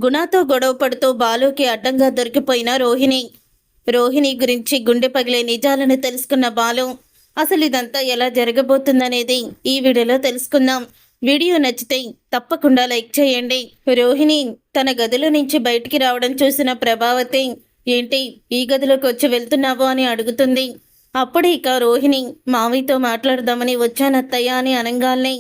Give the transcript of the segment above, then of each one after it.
గుణాతో గొడవ పడుతూ బాలుకి అడ్డంగా దొరికిపోయిన రోహిణి గురించి గుండె పగిలే నిజాలను తెలుసుకున్న బాలు అసలు ఇదంతా ఎలా జరగబోతుందనేది ఈ వీడియోలో తెలుసుకుందాం. వీడియో నచ్చితే తప్పకుండా లైక్ చేయండి. రోహిణి తన గదిలో నుంచి బయటికి రావడం చూసిన ప్రభావతి, ఏంటి ఈ గదిలోకి వచ్చి వెళ్తున్నావు అని అడుగుతుంది. అప్పుడే ఇక రోహిణి, మావయ్యతో మాట్లాడదామని వచ్చానత్తయ్య అని అనంగాల్ని,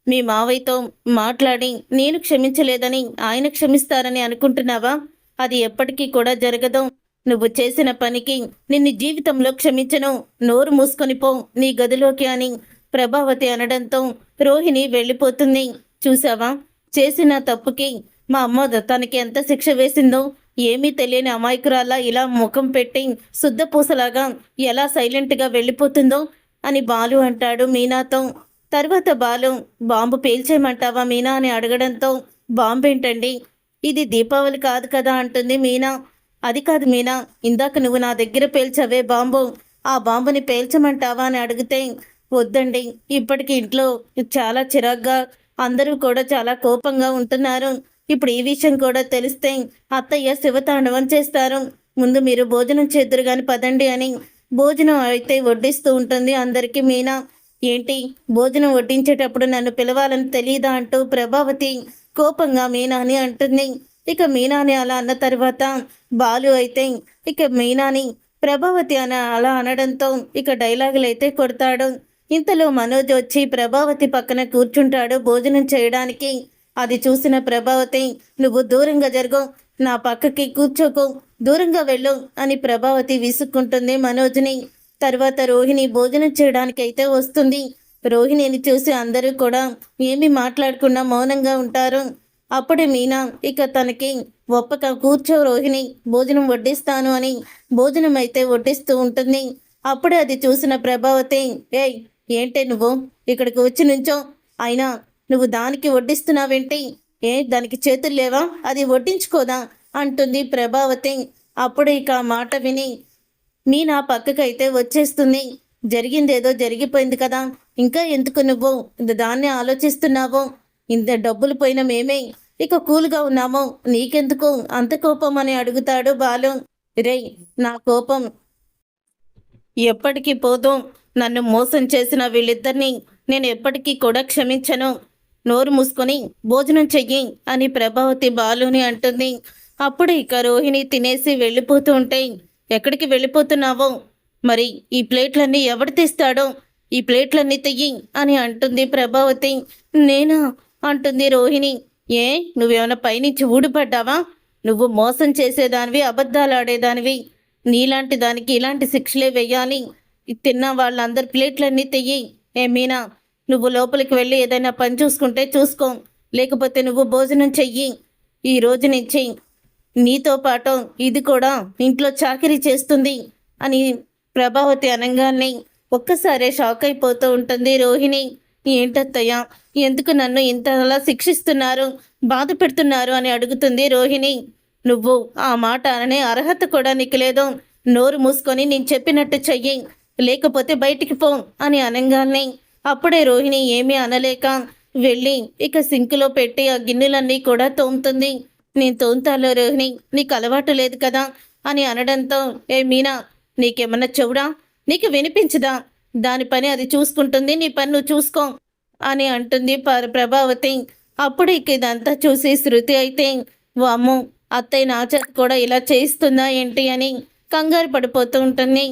మీ మావయ్యతో మాట్లాడి నేను క్షమించలేదని ఆయన క్షమిస్తారని అనుకుంటున్నావా? అది ఎప్పటికీ కూడా జరగదు. నువ్వు చేసిన పనికి నిన్ను జీవితంలో క్షమించను. నోరు మూసుకొని పో నీ గదిలోకి అని ప్రభావతి అనడంతో రోహిణి వెళ్ళిపోతుంది. చూసావా, చేసిన తప్పుకి మా అమ్మ తనకి ఎంత శిక్ష వేసిందో. ఏమీ తెలియని అమాయకురాలా ఇలా ముఖం పెట్టి శుద్ధపూసలాగా ఎలా సైలెంట్గా వెళ్ళిపోతుందో అని బాలు అంటాడు మీనాతో. తర్వాత బాలు, బాంబు పేల్చేయమంటావా మీనా అని అడగడంతో, బాంబు ఏంటండి, ఇది దీపావళి కాదు కదా అంటుంది మీనా. అది కాదు మీనా, ఇందాక నువ్వు నా దగ్గర పేల్చవే బాంబు, ఆ బాంబుని పేల్చమంటావా అని అడిగితే, వద్దండి, ఇప్పటికి ఇంట్లో చాలా చిరాగ్గా అందరూ కూడా చాలా కోపంగా ఉంటున్నారు. ఇప్పుడు ఈ విషయం కూడా తెలిస్తే అత్తయ్య శివతాండవం చేస్తారు. ముందు మీరు భోజనం చేద్దరు కానీ పదండి అని భోజనం అయితే వడ్డిస్తూ ఉంటుంది అందరికీ మీనా. ఏంటి, భోజనం వడ్డించేటప్పుడు నన్ను పిలవాలని తెలియదా అంటూ ప్రభావతి కోపంగా మీనాని అంటుంది. ఇక మీనాని అలా అన్న తర్వాత బాలు అయితే ఇక మీనాని ప్రభావతి అలా అనడంతో ఇక డైలాగులు అయితే కొడతాడు. ఇంతలో మనోజ్ వచ్చి ప్రభావతి పక్కన కూర్చుంటాడు భోజనం చేయడానికి. అది చూసిన ప్రభావతి, నువ్వు దూరంగా జరుగు, నా పక్కకి కూర్చోకు, దూరంగా వెళ్ళు అని ప్రభావతి విసుక్కుంటుంది మనోజ్ని. తర్వాత రోహిణి భోజనం చేయడానికి అయితే వస్తుంది. రోహిణిని చూసి అందరూ కూడా ఏమీ మాట్లాడకుండా మౌనంగా ఉంటారు. అప్పుడే మీనా ఇక తనకి ఒప్పక, కూర్చో రోహిణి, భోజనం వడ్డిస్తాను అని భోజనం అయితే వడ్డిస్తూ ఉంటుంది. అప్పుడే అది చూసిన ప్రభావతి, ఏయ్ ఏంటే నువ్వు ఇక్కడికి వచ్చి నుంచో, అయినా నువ్వు దానికి వడ్డిస్తున్నావేంటి, దానికి చేతులు లేవా, అది వడ్డించుకోదా అంటుంది ప్రభావతి. అప్పుడే ఇక మాట విని మీనా పక్కకైతే వచ్చేస్తుంది. జరిగిందేదో జరిగిపోయింది కదా, ఇంకా ఎందుకు నువ్వు దాన్ని ఆలోచిస్తున్నావు? ఇంత డబ్బులు పోయిన మేమే ఇక కూల్గా ఉన్నాము, నీకెందుకు అంత కోపం అని అడుగుతాడు బాలు. రేయ్, నా కోపం ఎప్పటికీ పోదు. నన్ను మోసం చేసిన వీళ్ళిద్దరినీ నేను ఎప్పటికీ కూడా క్షమించను. నోరు మూసుకొని భోజనం చెయ్యి అని ప్రభావతి బాలుని అంటుంది. అప్పుడు ఇక రోహిణి తినేసి వెళ్ళిపోతూ ఉంటే, ఎక్కడికి వెళ్ళిపోతున్నావో, మరి ఈ ప్లేట్లన్నీ ఎవడు తీస్తాడో, ఈ ప్లేట్లన్నీ తెయ్యి అని అంటుంది ప్రభావతి. నేనా అంటుంది రోహిణి. ఏ, నువ్వేమైనా పైనుంచి ఊడిపడ్డావా? నువ్వు మోసం చేసేదానివి, అబద్ధాలు ఆడేదానివి, నీలాంటి దానికి ఇలాంటి శిక్షలే వెయ్యాలి. తిన్న వాళ్ళందరి ప్లేట్లన్నీ తెయ్యి. ఏ మీనా, నువ్వు లోపలికి వెళ్ళి ఏదైనా పని చూసుకుంటే చూసుకో, లేకపోతే నువ్వు భోజనం చెయ్యి. ఈ రోజు నుంచి నీతో పాటు ఇది కూడా ఇంట్లో చాకరీ చేస్తుంది అని ప్రభావతి అనగానే ఒక్కసారే షాక్ అయిపోతూ ఉంటుంది రోహిణి. ఏంటత్తయ్య, ఎందుకు నన్ను ఇంతలా శిక్షిస్తున్నారు, బాధ పెడుతున్నారు అని అడుగుతుంది రోహిణి. నువ్వు ఆ మాట అనే అర్హత కూడా నీకు లేదు. నోరు మూసుకొని నేను చెప్పినట్టు చెయ్యి, లేకపోతే బయటికి పో అని అనగానే అప్పుడే రోహిణి ఏమీ అనలేక వెళ్ళి ఇక సింకులో పెట్టి ఆ గిన్నెలన్నీ కూడా తోముతుంది. నేను తోముతాలో రోహిణి, నీకు అలవాటు లేదు కదా అని అనడంతో, ఏ మీనా, నీకేమన్నా చెవుడా, నీకు వినిపించదా? దాని పని అది చూసుకుంటుంది, నీ పని నువ్వు చూసుకో అని అంటుంది ప్రభావతి. అప్పుడు ఇక ఇదంతా చూసి శృతి అయితే, వామ్మో, అత్తయ్య నా చేత కూడా ఇలా చేయిస్తుందా ఏంటి అని కంగారు పడిపోతూ ఉంటుంది.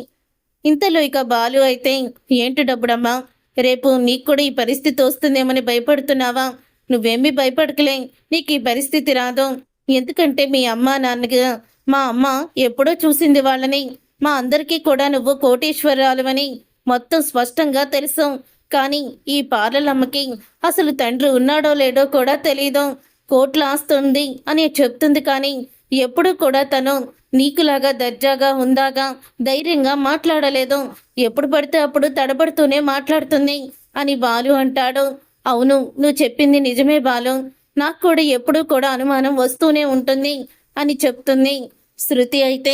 ఇంతలో ఇక బాలు అయితే, ఏంటి డబ్బుడమ్మా, రేపు నీకు కూడా ఈ పరిస్థితి వస్తుందేమని భయపడుతున్నావా? నువ్వేమీ భయపడకలే, నీకు ఈ పరిస్థితి రాదు. ఎందుకంటే మీ అమ్మ నాన్నగా, మా అమ్మ ఎప్పుడో చూసింది వాళ్ళని. మా అందరికీ కూడా నువ్వు కోటీశ్వరాలువని మొత్తం స్పష్టంగా తెలుసు. కానీ ఈ పార్లలమ్మకి అసలు తండ్రి ఉన్నాడో లేడో కూడా తెలీదు. కోట్ల ఆస్తుంది అని చెప్తుంది, కానీ ఎప్పుడూ కూడా తను నీకులాగా దర్జాగా ఉందాగా ధైర్యంగా మాట్లాడలేదు. ఎప్పుడు పడితే అప్పుడు తడబడుతూనే మాట్లాడుతుంది అని బాలు అంటాడు. అవును, నువ్వు చెప్పింది నిజమే బాలు, నాకు కూడా ఎప్పుడూ కూడా అనుమానం వస్తూనే ఉంటుంది అని చెప్తుంది శృతి. అయితే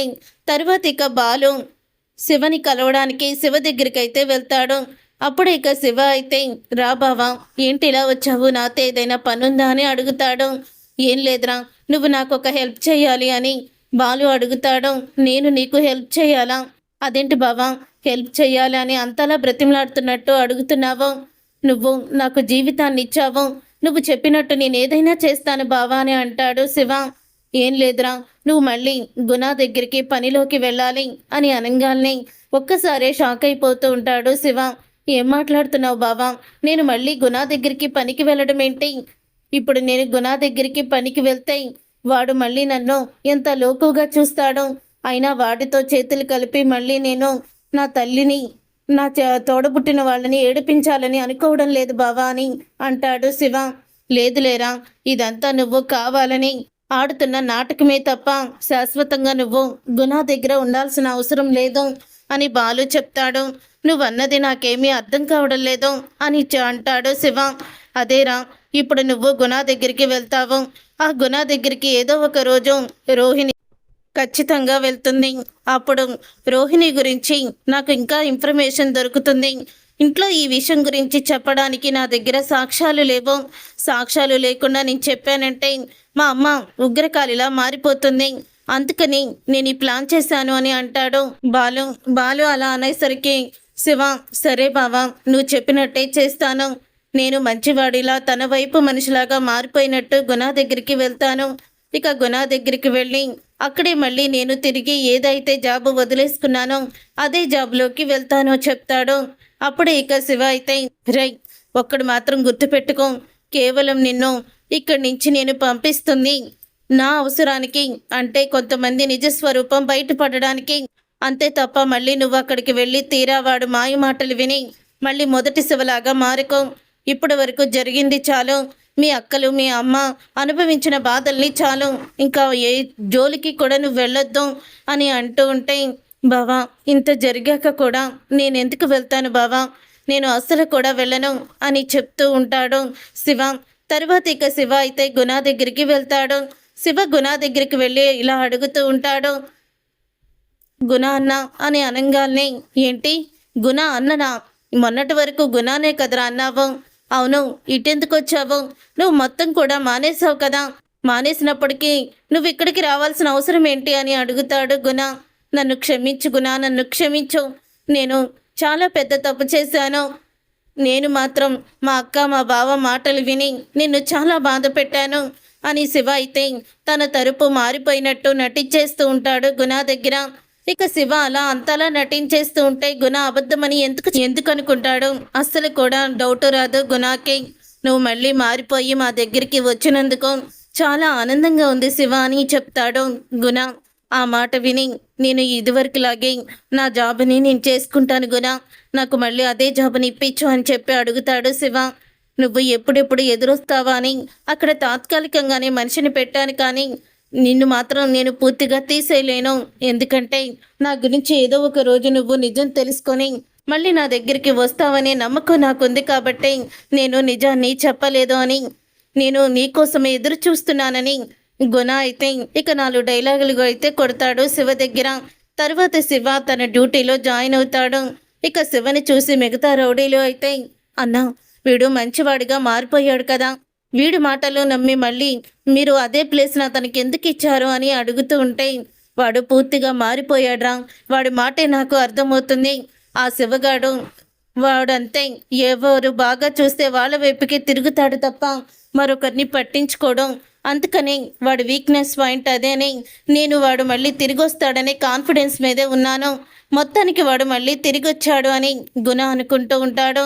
తర్వాత ఇక బాలు శివని కలవడానికి శివ దగ్గరికి అయితే వెళ్తాడు. అప్పుడు ఇక శివ అయితే, రా బావా, ఏంటి ఇలా వచ్చావు, నాతో ఏదైనా పనుందా అని అడుగుతాడు. ఏం లేదురా, నువ్వు నాకు ఒక హెల్ప్ చేయాలి అని బాలు అడుగుతాడు. నేను నీకు హెల్ప్ చేయాలా? అదేంటి బావా హెల్ప్ చేయాలి అని అంతలా బ్రతిమలాడుతున్నట్టు అడుగుతున్నావు? నువ్వు నాకు జీవితాన్ని ఇచ్చావు, నువ్వు చెప్పినట్టు నేను ఏదైనా చేస్తాను బావా అని అంటాడు శివ. ఏం లేదురా, నువ్వు మళ్ళీ గుణ దగ్గరికి పనిలోకి వెళ్ళాలి అని అనగానే ఒక్కసారే షాక్ అయిపోతూ ఉంటాడు శివ. ఏం మాట్లాడుతున్నావు బావా? నేను మళ్ళీ గుణ దగ్గరికి పనికి వెళ్ళడం ఏంటి? ఇప్పుడు నేను గుణ దగ్గరికి పనికి వెళ్తే వాడు మళ్ళీ నన్ను ఎంత లోకుగా చూస్తాడో. అయినా వాడితో చేతులు కలిపి మళ్ళీ నేను నా తల్లిని నా తోడబుట్టిన వాళ్ళని ఏడిపించాలని అనుకోవడం లేదు బావా అని అంటాడు శివ. లేదులేరా, ఇదంతా నువ్వు కావాలని ఆడుతున్న నాటకమే తప్ప శాశ్వతంగా నువ్వు గుణ దగ్గర ఉండాల్సిన అవసరం లేదు అని బాలు చెప్తాడు. నువ్వన్నది నాకేమీ అర్థం కావడం లేదు అని అంటాడు శివ. అదేరా, ఇప్పుడు నువ్వు గుణ దగ్గరికి వెళ్తావు. ఆ గుణ దగ్గరికి ఏదో ఒక రోజు రోహిణి ఖచ్చితంగా వెళ్తుంది. అప్పుడు రోహిణి గురించి నాకు ఇంకా ఇన్ఫర్మేషన్ దొరుకుతుంది. ఇంట్లో ఈ విషయం గురించి చెప్పడానికి నా దగ్గర సాక్ష్యాలు లేవు. సాక్ష్యాలు లేకుండా నేను చెప్పానంటే మా అమ్మ ఉగ్రకాళిలా మారిపోతుంది. అందుకని నేను ఈ ప్లాన్ చేశాను అని అంటాడు బాలు. బాలు అలా అనేసరికి శివ, సరే బావా, నువ్వు చెప్పినట్టే చేస్తాను. నేను మంచివాడిలా తన వైపు మనిషిలాగా మారిపోయినట్టు గుణ దగ్గరికి వెళ్తాను. ఇక గుణ దగ్గరికి వెళ్ళి అక్కడే మళ్ళీ నేను తిరిగి ఏదైతే జాబు వదిలేసుకున్నానో అదే జాబ్లోకి వెళ్తానో చెప్తాడు. అప్పుడే ఇక శివ అయితే, రై, ఒక్కడు మాత్రం గుర్తుపెట్టుకో, కేవలం నిన్ను ఇక్కడి నుంచి నేను పంపిస్తుంది నా అవసరానికి, అంటే కొంతమంది నిజస్వరూపం బయటపడడానికి, అంతే తప్ప మళ్ళీ నువ్వు అక్కడికి వెళ్ళి తీరా వాడు మాయ మాటలు విని మళ్ళీ మొదటి శివలాగా మారుకో. ఇప్పటి వరకు జరిగింది చాలు. మీ అక్కలు మీ అమ్మ అనుభవించిన బాధల్ని చాలు. ఇంకా ఏ జోలికి కూడా నువ్వు వెళ్ళొద్దు అని అంటూ ఉంటే, బావా, ఇంత జరిగాక కూడా నేను ఎందుకు వెళ్తాను బావా, నేను అస్సలు కూడా వెళ్ళను అని చెప్తూ ఉంటాడు శివ. తర్వాత ఇక శివ అయితే గుణ దగ్గరికి వెళ్తాడు. శివ గుణ దగ్గరికి వెళ్ళి ఇలా అడుగుతూ ఉంటాడు, గుణ అన్న అని అనగానే, ఏంటి గుణ అన్ననా? మొన్నటి వరకు గుణానే కదరా అన్నావు. అవును, ఇటెందుకు వచ్చావు? నువ్వు మొత్తం కూడా మానేసావు కదా. మానేసినప్పటికీ నువ్వు ఇక్కడికి రావాల్సిన అవసరం ఏంటి అని అడుగుతాడు గుణ. నన్ను క్షమించు గుణ, నన్ను క్షమించు. నేను చాలా పెద్ద తప్పు చేశాను. నేను మాత్రం మా అక్క మా బావ మాటలు విని నిన్ను చాలా బాధ పెట్టాను అని శివ అయితే తన తరపు మారిపోయినట్టు నటించేస్తూ ఉంటాడు గుణ దగ్గర. ఇక శివ అలా అంతలా నటించేస్తూ ఉంటే గుణ అబద్ధమని ఎందుకు అనుకుంటాడు? అస్సలు కూడా డౌట్ రాదు గుణకి. నువ్వు మళ్ళీ మారిపోయి మా దగ్గరికి వచ్చినందుకు చాలా ఆనందంగా ఉంది శివ అని చెప్తాడు గుణ. ఆ మాట విని, నేను ఇదివరకులాగే నా జాబ్ని నేను చేసుకుంటాను గుణ, నాకు మళ్ళీ అదే జాబ్ని ఇప్పించు అని చెప్పి అడుగుతాడు శివ. నువ్వు ఎప్పుడెప్పుడు ఎదురొస్తావా అని అక్కడ తాత్కాలికంగానే మనిషిని పెట్టాను, కానీ నిన్ను మాత్రం నేను పూర్తిగా తీసేయలేను. ఎందుకంటే నా గురించి ఏదో ఒక రోజు నువ్వు నిజం తెలుసుకొని మళ్ళీ నా దగ్గరికి వస్తావనే నమ్మకం నాకుంది. కాబట్టి నేను నిజాన్ని చెప్పలేదు అని, నేను నీకోసమే ఎదురు చూస్తున్నానని గుణ అయితే ఇక 4 డైలాగులు అయితే కొడతాడు శివ దగ్గర. తర్వాత శివ తన డ్యూటీలో జాయిన్ అవుతాడు. ఇక శివని చూసి మిగతా రౌడీలు అయితే, అన్నా, వీడు మంచివాడిగా మారిపోయాడు కదా, వీడి మాటలు నమ్మి మళ్ళీ మీరు అదే ప్లేస్ని అతనికి ఎందుకు ఇచ్చారు అని అడుగుతూ ఉంటే, వాడు పూర్తిగా మారిపోయాడ్రా, వాడి మాటే నాకు అర్థమవుతుంది. ఆ శివగాడు వాడంతే, ఎవరు బాగా చూస్తే వాళ్ళ వైపుకే తిరుగుతాడు తప్ప మరొకరిని పట్టించుకోవడం. అందుకని వాడి వీక్నెస్ పాయింట్ అదేని నేను వాడు మళ్ళీ తిరిగి వస్తాడనే కాన్ఫిడెన్స్ మీదే ఉన్నాను. మొత్తానికి వాడు మళ్ళీ తిరిగి వచ్చాడు అని గుణ అనుకుంటూ ఉంటాడు.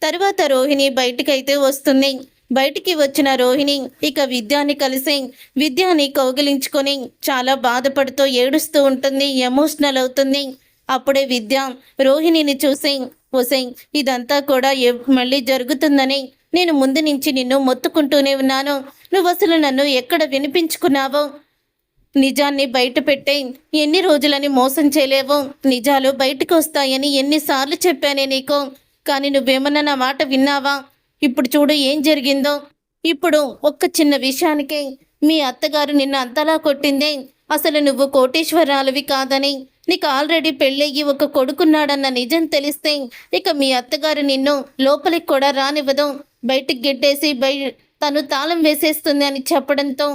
తర్వాత రోహిణి బయటికైతే వస్తుంది. బయటికి వచ్చిన రోహిణి ఇక విద్యాని కలిసి విద్యాని కౌగిలించుకొని చాలా బాధపడుతూ ఏడుస్తూ ఉంటుంది, ఎమోషనల్ అవుతుంది. అప్పుడే విద్య రోహిణిని చూసి, ఒసే, ఇదంతా కూడా మళ్ళీ జరుగుతుందని నేను ముందు నుంచి నిన్ను మొత్తుకుంటూనే ఉన్నాను. నువ్వు అసలు నన్ను ఎక్కడ వినిపించుకున్నావో? నిజాన్ని బయట పెట్టే ఎన్ని రోజులని మోసం చేయలేవు. నిజాలు బయటకు వస్తాయని ఎన్నిసార్లు చెప్పానే నీకు, కానీ నువ్వేమన్నా నా మాట విన్నావా? ఇప్పుడు చూడు ఏం జరిగిందో. ఇప్పుడు ఒక్క చిన్న విషయానికే మీ అత్తగారు నిన్ను అంతలా కొట్టిందే. అసలు నువ్వు కోటీశ్వరాలవి కాదని, నీకు ఆల్రెడీ పెళ్ళయ్యి ఒక కొడుకున్నాడన్న నిజం తెలిస్తే ఇక మీ అత్తగారు నిన్ను లోపలికి కూడా రానివ్వదు, బయటికి గెట్టేసి తను తాళం వేసేస్తుంది అని చెప్పడంతో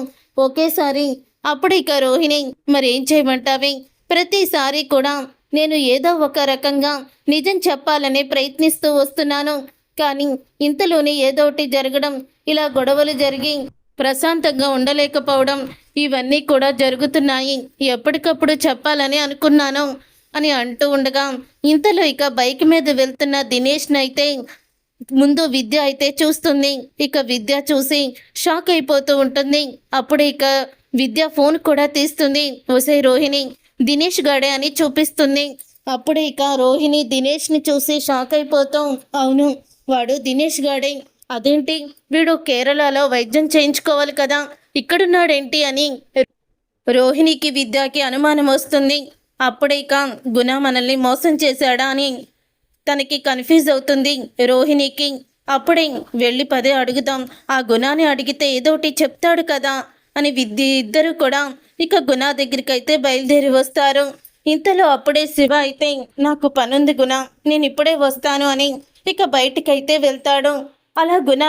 ఒకేసారి అప్పుడు ఇక రోహిణి మరేం చేయమంటావి? ప్రతిసారి కూడా నేను ఏదో ఒక రకంగా నిజం చెప్పాలని ప్రయత్నిస్తూ వస్తున్నాను. కానీ ఇంతలోనే ఏదో ఒకటి జరగడం, ఇలా గొడవలు జరిగి ప్రశాంతంగా ఉండలేకపోవడం ఇవన్నీ కూడా జరుగుతున్నాయి. ఎప్పటికప్పుడు చెప్పాలని అనుకున్నాను అని అంటూ ఉండగా ఇంతలో ఇక బైక్ మీద వెళ్తున్న దినేష్నైతే ముందు విద్య అయితే చూస్తుంది. ఇక విద్య చూసి షాక్ అయిపోతూ ఉంటుంది. అప్పుడు ఇక విద్య ఫోన్ కూడా తీస్తుంది. ఒసే రోహిణి, దినేష్ గాడే అని చూపిస్తుంది. అప్పుడు ఇక రోహిణి దినేష్ని చూసి షాక్ అయిపోతాం. అవును, వాడు దినేష్ గాడే. అదేంటి, వీడు కేరళలో వైద్యం చేయించుకోవాలి కదా, ఇక్కడున్నాడేంటి అని రోహిణికి విద్యకి అనుమానం వస్తుంది. అప్పుడే ఇక గుణ మనల్ని మోసం చేశాడా అని తనకి కన్ఫ్యూజ్ అవుతుంది రోహిణికి. అప్పుడే వెళ్ళి పదే అడుగుదాం, ఆ గుణాన్ని అడిగితే ఏదోటి చెప్తాడు కదా అని ఇద్దరు కూడా ఇక గుణ దగ్గరికి అయితే బయలుదేరి వస్తారు. ఇంతలో అప్పుడే శివ అయితే నాకు పనుంది గుణ, నేను ఇప్పుడే వస్తాను అని ఇక బయటికైతే వెళ్తాడు. అలా గుణ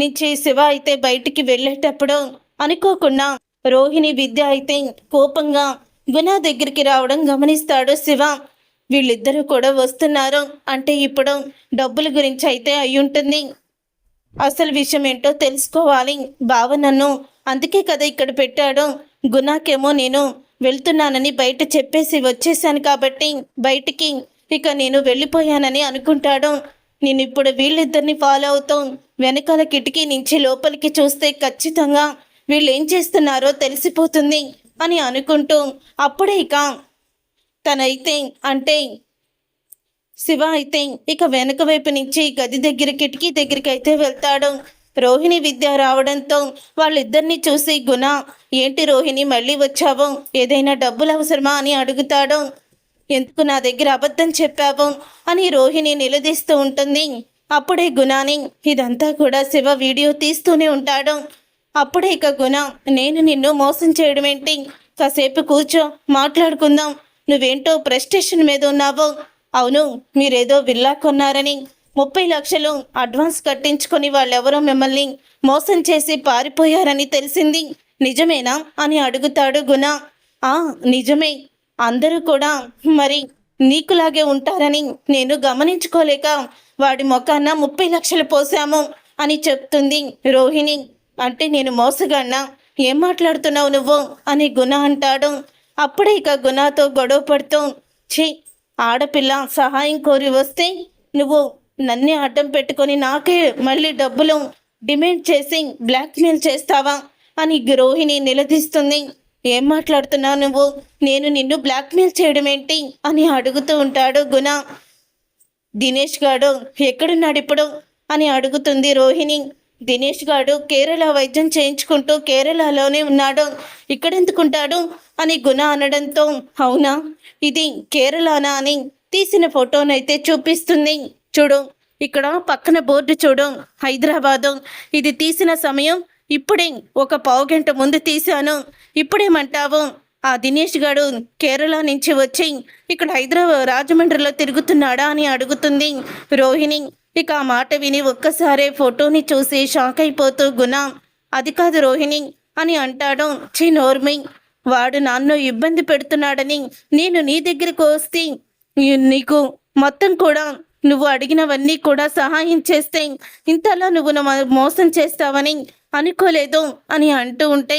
నుంచి శివ అయితే బయటికి వెళ్ళేటప్పుడు అనుకోకుండా రోహిణి విద్య అయితే కోపంగా గుణ దగ్గరికి రావడం గమనిస్తాడు శివ. వీళ్ళిద్దరూ కూడా వస్తున్నారు అంటే ఇప్పుడు డబ్బుల గురించి అయితే అయ్యుంటుంది. అసలు విషయం ఏంటో తెలుసుకోవాలి. బావ నన్ను అందుకే కదా ఇక్కడ పెట్టాడు. గుణాకేమో నేను వెళ్తున్నానని బయట చెప్పేసి వచ్చేసాను కాబట్టి బయటికి ఇక నేను వెళ్ళిపోయానని అనుకుంటాడు. నేను ఇప్పుడు వీళ్ళిద్దరిని ఫాలో అవుతూ వెనకాల కిటికీ నుంచి లోపలికి చూస్తే ఖచ్చితంగా వీళ్ళు ఏం చేస్తున్నారో తెలిసిపోతుంది అని అనుకుంటూ అప్పుడే ఇక తనైతే అంటే శివ అయితే ఇక వెనక వైపు నుంచి గది దగ్గర కిటికీ దగ్గరికి అయితే వెళ్తాడు. రోహిణి విద్య రావడంతో వాళ్ళిద్దరిని చూసి గుణ, ఏంటి రోహిణి మళ్ళీ వచ్చావు, ఏదైనా డబ్బులు అవసరమా అని అడుగుతాడు. ఎందుకు నా దగ్గర అబద్ధం చెప్పావు అని రోహిణి నిలదీస్తూ ఉంటుంది. అప్పుడే గుణాని ఇదంతా కూడా శివ వీడియో తీస్తూనే ఉంటాడు. అప్పుడే ఇక గుణ, నేను నిన్ను మోసం చేయడం ఏంటి, కాసేపు కూర్చో మాట్లాడుకుందాం, నువ్వేంటో ప్రెస్టేషన్ మీద ఉన్నావు. అవును, మీరేదో విల్లా కొన్నారని 30 లక్షలు అడ్వాన్స్ కట్టించుకొని వాళ్ళెవరో మిమ్మల్ని మోసం చేసి పారిపోయారని తెలిసింది, నిజమేనా అని అడుగుతాడు గుణ. నిజమే, అందరూ కూడా మరి నీకులాగే ఉంటారని నేను గమనించుకోలేక వాడి మొఖాన 30 లక్షలు పోసాము అని చెప్తుంది రోహిణి. అంటే నేను మోసగాన్నా, ఏం మాట్లాడుతున్నావు నువ్వు అని గుణ అంటాడు. అప్పుడే ఇక గుణతో గొడవ పడుతూ, ఆడపిల్ల సహాయం కోరి వస్తే నువ్వు నన్నే అడ్డం పెట్టుకొని నాకే మళ్ళీ డబ్బులు డిమాండ్ చేసి బ్లాక్మెయిల్ చేస్తావా అని రోహిణి నిలదీస్తుంది. ఏం మాట్లాడుతున్నావు నువ్వు, నేను నిన్ను బ్లాక్మెయిల్ చేయడం ఏంటి అని అడుగుతూ ఉంటాడు గుణ. దినేష్ గాడు ఎక్కడున్నాడు ఇప్పుడు అని అడుగుతుంది రోహిణి. దినేష్ గాడు కేరళ వైద్యం చేయించుకుంటూ కేరళలోనే ఉన్నాడు, ఇక్కడెందుకుంటాడు అని గుణ అనడంతో, అవునా ఇది కేరళనా అని తీసిన ఫోటోనైతే చూపిస్తుంది. చూడు, ఇక్కడ పక్కన బోర్డు చూడు, హైదరాబాదు. ఇది తీసిన సమయం ఇప్పుడే 1 పావు గంట ముందు తీశాను. ఇప్పుడేమంటావు, ఆ దినేష్ గాడు కేరళ నుంచి వచ్చి ఇక్కడ రాజమండ్రిలో తిరుగుతున్నాడా అని అడుగుతుంది రోహిణి. ఇక ఆ మాట విని ఒక్కసారే ఫోటోని చూసి షాక్ అయిపోతూ గుణ, అది కాదు రోహిణి అని అంటాడు. నోర్మి, వాడు నన్ను ఇబ్బంది పెడుతున్నాడని నేను నీ దగ్గరకు వస్తే నీకు మొత్తం కూడా నువ్వు అడిగినవన్నీ కూడా సహాయం చేస్తే ఇంతలా నువ్వు మోసం చేస్తావని అనుకోలేదు అని అంటూ ఉంటే,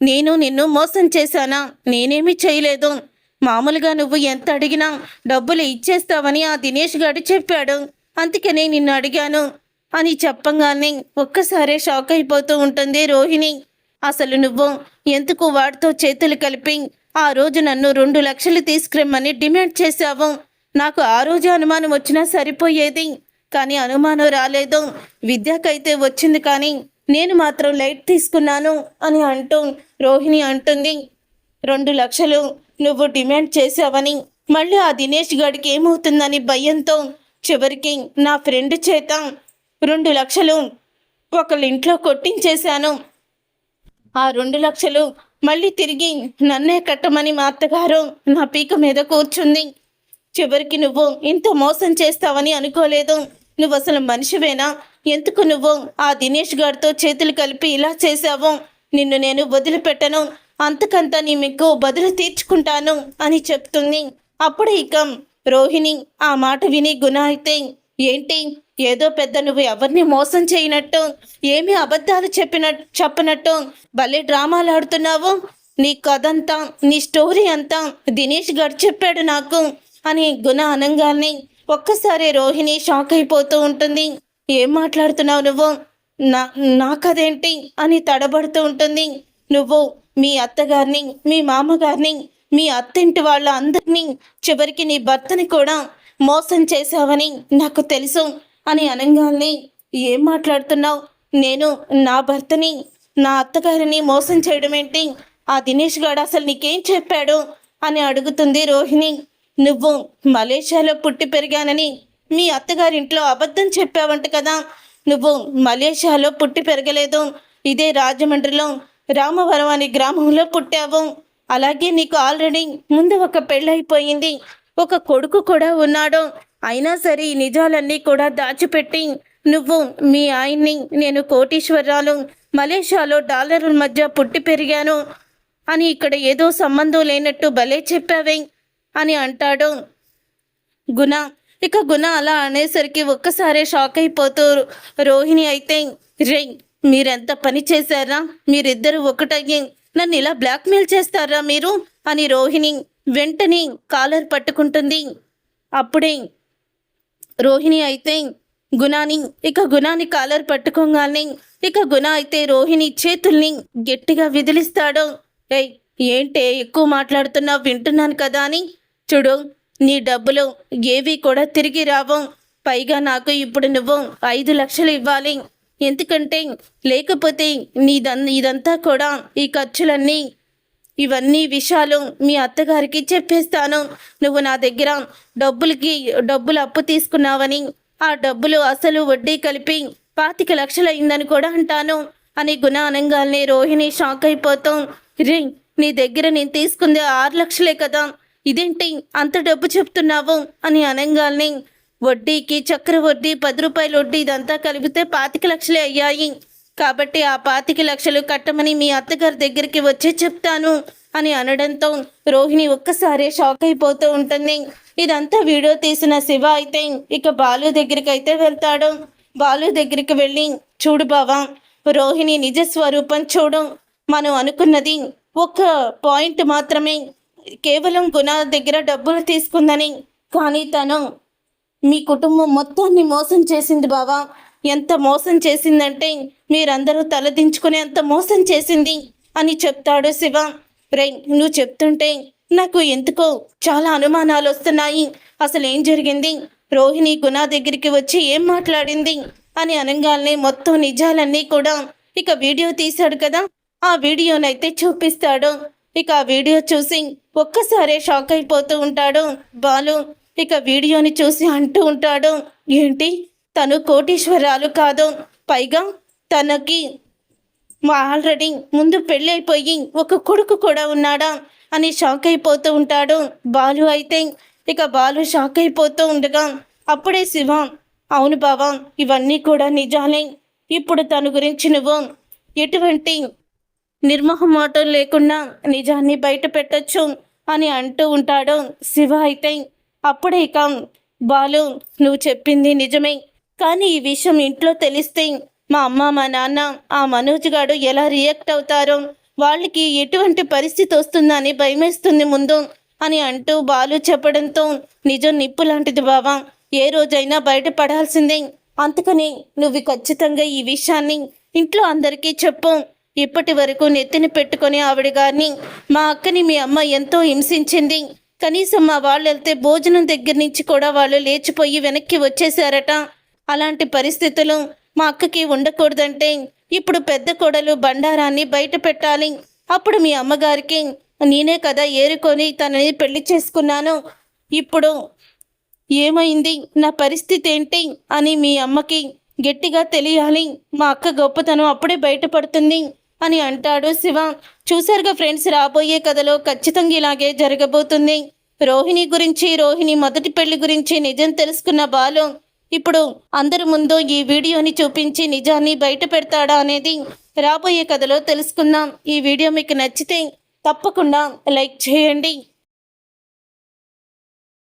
నేను నిన్ను మోసం చేశానా, నేనేమి చేయలేదు. మామూలుగా నువ్వు ఎంత అడిగినా డబ్బులు ఇచ్చేస్తావని ఆ దినేష్ గారు చెప్పాడు, అందుకనే నిన్ను అడిగాను అని చెప్పంగానే ఒక్కసారే షాక్ అయిపోతూ ఉంటుంది రోహిణి. అసలు నువ్వు ఎందుకు వాడితో చేతులు కలిపి ఆ రోజు నన్ను 2 లక్షలు తీసుకురమ్మని డిమాండ్ చేశావు? నాకు ఆ రోజు అనుమానం వచ్చినా సరిపోయేది, కానీ అనుమానం రాలేదు. విద్యకైతే వచ్చింది, కానీ నేను మాత్రం లైట్ తీసుకున్నాను అని అంటూ రోహిణి అంటుంది. 2 లక్షలు నువ్వు డిమాండ్ చేశావని మళ్ళీ ఆ దినేష్ గాడికి ఏమవుతుందని భయంతో చివరికి నా ఫ్రెండ్ చేత 2 లక్షలు ఒకళ్ళ ఇంట్లో కొట్టించేశాను. ఆ 2 లక్షలు మళ్ళీ తిరిగి నన్నే కట్టమని మా అత్తగారు నా పీక మీద కూర్చుంది. చివరికి నువ్వు ఇంత మోసం చేస్తావని అనుకోలేదు. నువ్వు అసలు మనిషివేనా? ఎందుకు నువ్వు ఆ దినేష్ గారితో చేతులు కలిపి ఇలా చేశావు నిన్ను నేను వదిలిపెట్టను, అంతకంతా నీ మీకు బదులు తీర్చుకుంటాను అని చెప్తుంది. అప్పుడు ఇక రోహిణి ఆ మాట విని గుణ అయితే, ఏంటి ఏదో పెద్ద నువ్వు ఎవరిని మోసం చేయనట్టు, ఏమి అబద్ధాలు చెప్పనట్టు భలే డ్రామాలు ఆడుతున్నావు, నీ కథంతా నీ స్టోరీ అంతా దినేష్ గారు చెప్పాడు నాకు అని గుణ అనంగానే ఒక్కసారి రోహిణి షాక్ అయిపోతూ ఉంటుంది. ఏం మాట్లాడుతున్నావు నువ్వు, నా కథేంటి అని తడబడుతూ ఉంటుంది. నువ్వు మీ అత్తగారిని, మీ మామగారిని, మీ అత్తింటి వాళ్ళ అందరినీ, చివరికి నీ భర్తని కూడా మోసం చేశావని నాకు తెలుసు అని అనంగానే, ఏం మాట్లాడుతున్నావు, నేను నా భర్తని నా అత్తగారిని మోసం చేయడం ఏంటి, ఆ దినేష్ గారు అసలు నీకేం చెప్పాడు అని అడుగుతుంది రోహిణి. నువ్వు మలేషియాలో పుట్టి పెరిగానని మీ అత్తగారింట్లో అబద్ధం చెప్పావంట కదా, నువ్వు మలేషియాలో పుట్టి పెరగలేదు, ఇదే రాజమండ్రిలో రామవరం అనే గ్రామంలో పుట్టావు. అలాగే నీకు ఆల్రెడీ ముందు ఒక పెళ్ళైపోయింది, ఒక కొడుకు కూడా ఉన్నాడు. అయినా సరే ఈ నిజాలన్నీ కూడా దాచిపెట్టి నువ్వు మీ ఆయన్ని నేను కోటీశ్వరరాలు, మలేషియాలో డాలర్ల మధ్య పుట్టి పెరిగాను అని ఇక్కడ ఏదో సంబంధం లేనట్టు భలే చెప్పావే అని అంటాడు గుణ. ఇక గుణ అలా అనేసరికి ఒక్కసారే షాక్ అయిపోతూ రోహిణి అయితే, రే మీరెంత పని చేశారా, మీరిద్దరూ ఒకటయ్యి నన్ను ఇలా బ్లాక్మెయిల్ చేస్తారా మీరు అని రోహిణి వెంటనే కాలర్ పట్టుకుంటుంది. అప్పుడే రోహిణి అయితే గుణాని కాలర్ పట్టుకోగానే ఇక గుణ అయితే రోహిణి చేతుల్ని గట్టిగా విదిలిస్తాడు. ఏయ్ ఏంటే ఎక్కువ మాట్లాడుతున్నావు, వింటున్నాను కదా అని, చూడు నీ డబ్బులు ఏవి కూడా తిరిగి రావు, పైగా నాకు ఇప్పుడు నువ్వు 5 లక్షలు ఇవ్వాలి, ఎందుకంటే లేకపోతే ఇదంతా కూడా ఈ ఖర్చులన్నీ ఇవన్నీ విషయాలు మీ అత్తగారికి చెప్పేస్తాను. నువ్వు నా దగ్గర డబ్బులు అప్పు తీసుకున్నావని, ఆ డబ్బులు అసలు వడ్డీ కలిపి 25 లక్షలు అయిందని కూడా అంటాను అని గుణ అనంగానే రోహిణి షాక్ అయిపోతాం. రే నీ దగ్గర నేను తీసుకుంది 6 లక్షలే కదా, ఇదేంటి అంత డబ్బు చెప్తున్నావు అని అనంగానే, వడ్డీకి చక్ర వడ్డీ 10 రూపాయల వడ్డీ ఇదంతా కలిపితే 25 లక్షలే అయ్యాయి, కాబట్టి ఆ 25 లక్షలు కట్టమని మీ అత్తగారి దగ్గరికి వచ్చి చెప్తాను అని అనడంతో రోహిణి ఒక్కసారి షాక్ అయిపోతూ ఉంటుంది. ఇదంతా వీడియో తీసిన శివ అయితే ఇక బాలు దగ్గరికి అయితే వెళ్తాడు. బాలు దగ్గరికి వెళ్ళి, చూడు బావా, రోహిణి నిజ స్వరూపం చూడు, మనం అనుకున్నది ఒక పాయింట్ మాత్రమే, కేవలం గుణ దగ్గర డబ్బులు తీసుకుందని, కానీ తను మీ కుటుంబం మొత్తాన్ని మోసం చేసింది బావా. ఎంత మోసం చేసిందంటే మీరందరూ తలదించుకునే అంత మోసం చేసింది అని చెప్తాడు శివ. రే నువ్వు చెప్తుంటే నాకు ఎందుకో చాలా అనుమానాలు వస్తున్నాయి, అసలు ఏం జరిగింది, రోహిణి గుణ దగ్గరికి వచ్చి ఏం మాట్లాడింది అని అనగానే మొత్తం నిజాలన్నీ కూడా ఇక వీడియో తీశాడు కదా, ఆ వీడియోనైతే చూపిస్తాడు. ఇక ఆ వీడియో చూసి ఒక్కసారే షాక్ అయిపోతూ ఉంటాడు బాలు. ఇక వీడియోని చూసి అంటూ ఉంటాడు, ఏంటి తను కోటీశ్వరాలు కాదు, పైగా తనకి ఆల్రెడీ ముందు పెళ్ళి అయిపోయి ఒక కొడుకు కూడా ఉన్నాడా అని షాక్ అయిపోతూ ఉంటాడు బాలు. అయితే ఇక బాలు షాక్ అయిపోతూ ఉండగా అప్పుడే శివ, అవును బావా ఇవన్నీ కూడా నిజాలే, ఇప్పుడు తన గురించి నువ్వు ఎటువంటి నిర్మోహమాటం లేకుండా నిజాన్ని బయట పెట్టచ్చు అని అంటూ ఉంటాడు శివ. అయితే అప్పుడే ఇక బాలు, నువ్వు చెప్పింది నిజమే, కానీ ఈ విషయం ఇంట్లో తెలిస్తే మా అమ్మ మా నాన్న ఆ మనోజ్ గాడు ఎలా రియాక్ట్ అవుతారో, వాళ్ళకి ఎటువంటి పరిస్థితి వస్తుందని భయమేస్తుంది ముందు అని అంటూ బాలు చెప్పడంతో, నిజం నిప్పు లాంటిది బావా, ఏ రోజైనా బయటపడాల్సిందే, అందుకని నువ్వు ఖచ్చితంగా ఈ విషయాన్ని ఇంట్లో అందరికీ చెప్పు. ఇప్పటి వరకు నెత్తిన పెట్టుకొని ఆవిడ గారిని, మా అక్కని మీ అమ్మ ఎంతో హింసించింది, కనీసం మా వాళ్ళు వెళ్తే భోజనం దగ్గర నుంచి కూడా వాళ్ళు లేచిపోయి వెనక్కి వచ్చేసారట, అలాంటి పరిస్థితులు మా అక్కకి ఉండకూడదంటే ఇప్పుడు పెద్ద కోడలు బండారాన్ని బయట పెట్టాలి, అప్పుడు మీ అమ్మగారికి నేనే కదా ఏరుకొని తనని పెళ్లి చేసుకున్నాను, ఇప్పుడు ఏమైంది, నా పరిస్థితి ఏంటి అని మీ అమ్మకి గట్టిగా తెలియాలి, మా అక్క గొప్పతనం అప్పుడే బయటపడుతుంది అని అంటాడు శివ. చూసారుగా ఫ్రెండ్స్, రాబోయే కథలో ఖచ్చితంగా ఇలాగే జరగబోతుంది. రోహిణి గురించి, రోహిణి మొదటి పెళ్లి గురించి నిజం తెలుసుకున్న బాలు ఇప్పుడు అందరి ముందు ఈ వీడియోని చూపించి నిజాన్ని బయట పెడతాడా అనేది రాబోయే కథలో తెలుసుకుందాం. ఈ వీడియో మీకు నచ్చితే తప్పకుండా లైక్ చేయండి.